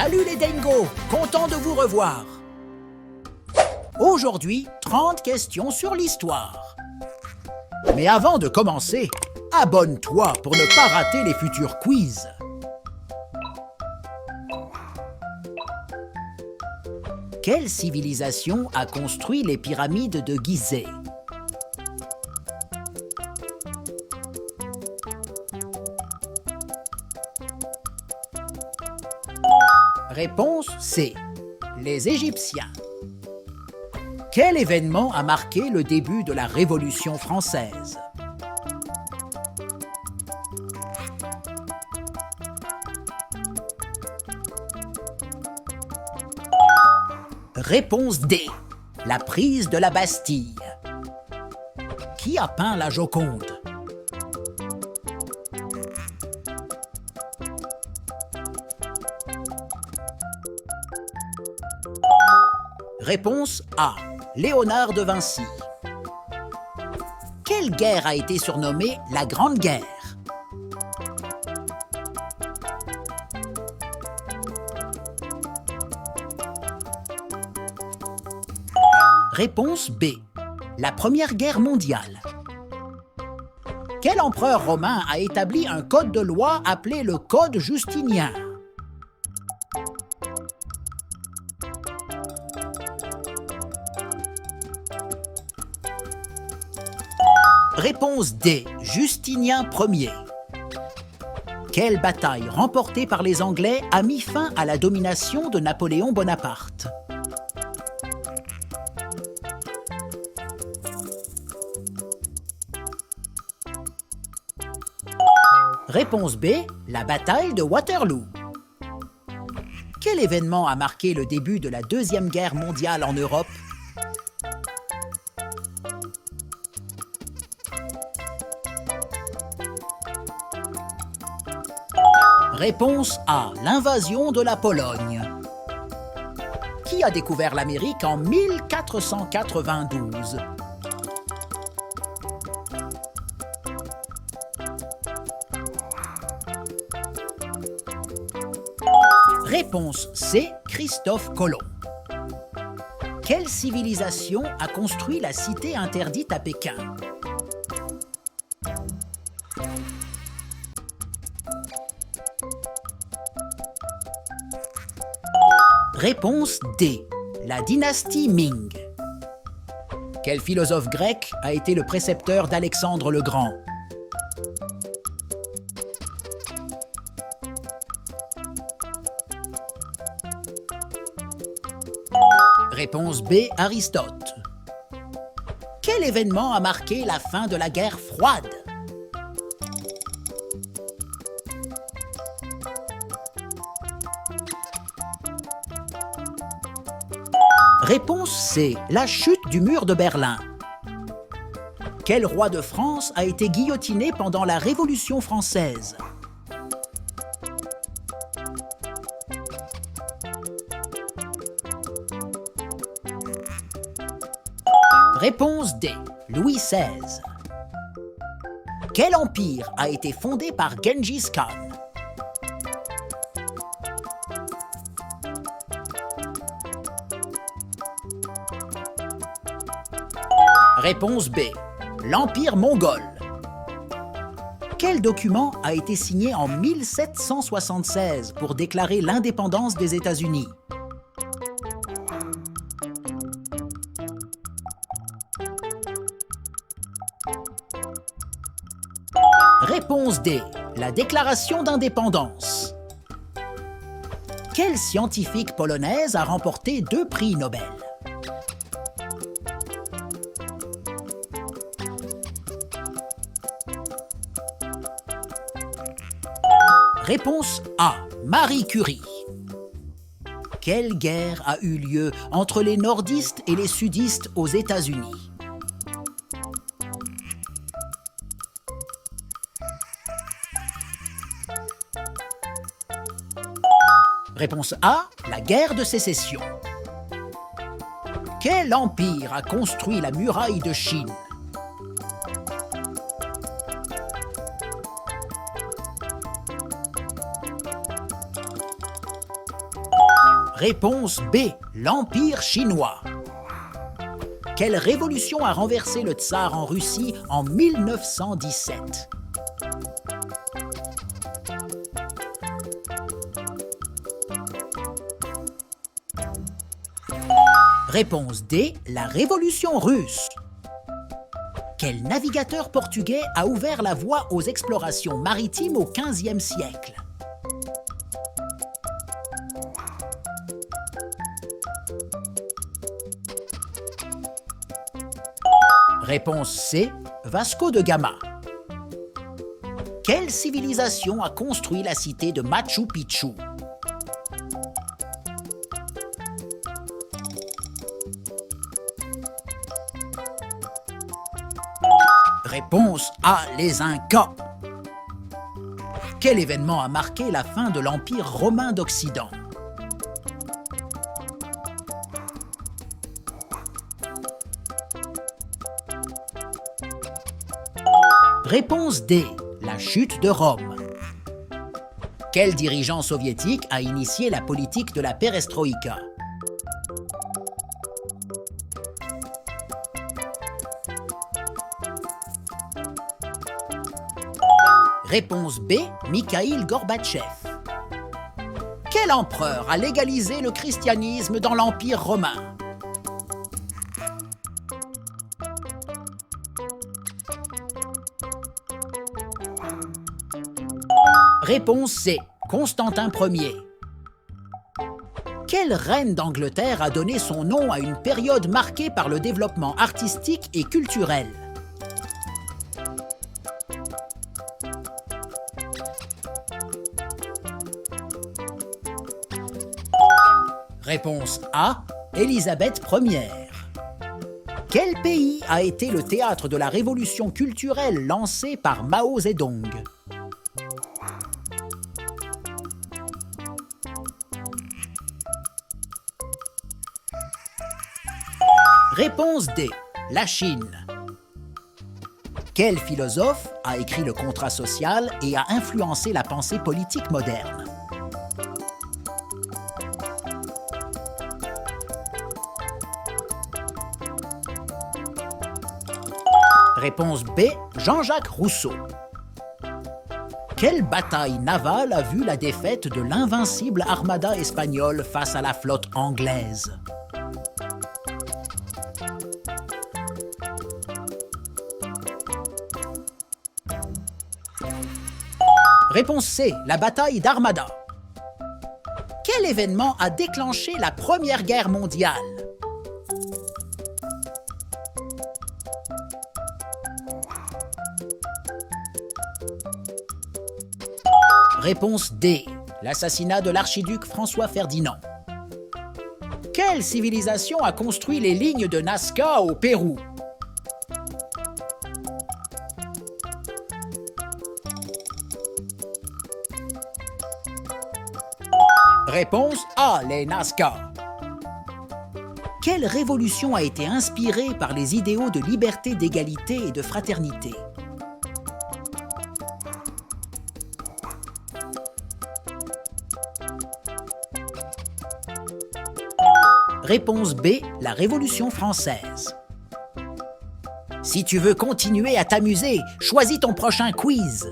Salut les dingos, content de vous revoir. Aujourd'hui, 30 questions sur l'histoire. Mais avant de commencer, abonne-toi pour ne pas rater les futurs quiz. Quelle civilisation a construit les pyramides de Gizeh? Réponse C. Les Égyptiens. Quel événement a marqué le début de la Révolution française? Réponse D. La prise de la Bastille. Qui a peint la Joconde? Réponse A. Léonard de Vinci. Quelle guerre a été surnommée la Grande Guerre? Réponse B. La Première Guerre mondiale. Quel empereur romain a établi un code de loi appelé le Code Justinien? Réponse D. Justinien Ier. Quelle bataille remportée par les Anglais a mis fin à la domination de Napoléon Bonaparte? Réponse B. La bataille de Waterloo. Quel événement a marqué le début de la Deuxième Guerre mondiale en Europe? Réponse A. L'invasion de la Pologne. Qui a découvert l'Amérique en 1492? Réponse C. Christophe Colomb. Quelle civilisation a construit la cité interdite à Pékin? Réponse D. La dynastie Ming. Quel philosophe grec a été le précepteur d'Alexandre le Grand? Réponse B. Aristote. Quel événement a marqué la fin de la guerre froide? Réponse C. La chute du mur de Berlin. Quel roi de France a été guillotiné pendant la Révolution française? Réponse D. Louis XVI. Quel empire a été fondé par Gengis Khan? Réponse B. L'Empire mongol. Quel document a été signé en 1776 pour déclarer l'indépendance des États-Unis? Réponse D. La Déclaration d'indépendance. Quelle scientifique polonaise a remporté 2 prix Nobel? Réponse A. Marie Curie. Quelle guerre a eu lieu entre les nordistes et les sudistes aux États-Unis? Réponse A. La guerre de sécession. Quel empire a construit la muraille de Chine? Réponse B, l'Empire chinois. Quelle révolution a renversé le tsar en Russie en 1917? Réponse D, la Révolution russe. Quel navigateur portugais a ouvert la voie aux explorations maritimes au XVe siècle? Réponse C, Vasco de Gama. Quelle civilisation a construit la cité de Machu Picchu? Réponse A, les Incas. Quel événement a marqué la fin de l'Empire romain d'Occident? Réponse D, la chute de Rome. Quel dirigeant soviétique a initié la politique de la perestroïka? Réponse B, Mikhaïl Gorbatchev. Quel empereur a légalisé le christianisme dans l'Empire romain? Réponse C, Constantin Ier. Quelle reine d'Angleterre a donné son nom à une période marquée par le développement artistique et culturel? Réponse A, Élisabeth Ier. Quel pays a été le théâtre de la révolution culturelle lancée par Mao Zedong? Réponse D, la Chine. Quel philosophe a écrit le contrat social et a influencé la pensée politique moderne? Réponse B, Jean-Jacques Rousseau. Quelle bataille navale a vu la défaite de l'invincible armada espagnole face à la flotte anglaise? Réponse C, la bataille d'Armada. Quel événement a déclenché la Première Guerre mondiale? Réponse D, l'assassinat de l'archiduc François Ferdinand. Quelle civilisation a construit les lignes de Nazca au Pérou? Réponse A, les Nazca. Quelle révolution a été inspirée par les idéaux de liberté, d'égalité et de fraternité? Réponse B, la Révolution française. Si tu veux continuer à t'amuser, choisis ton prochain quiz.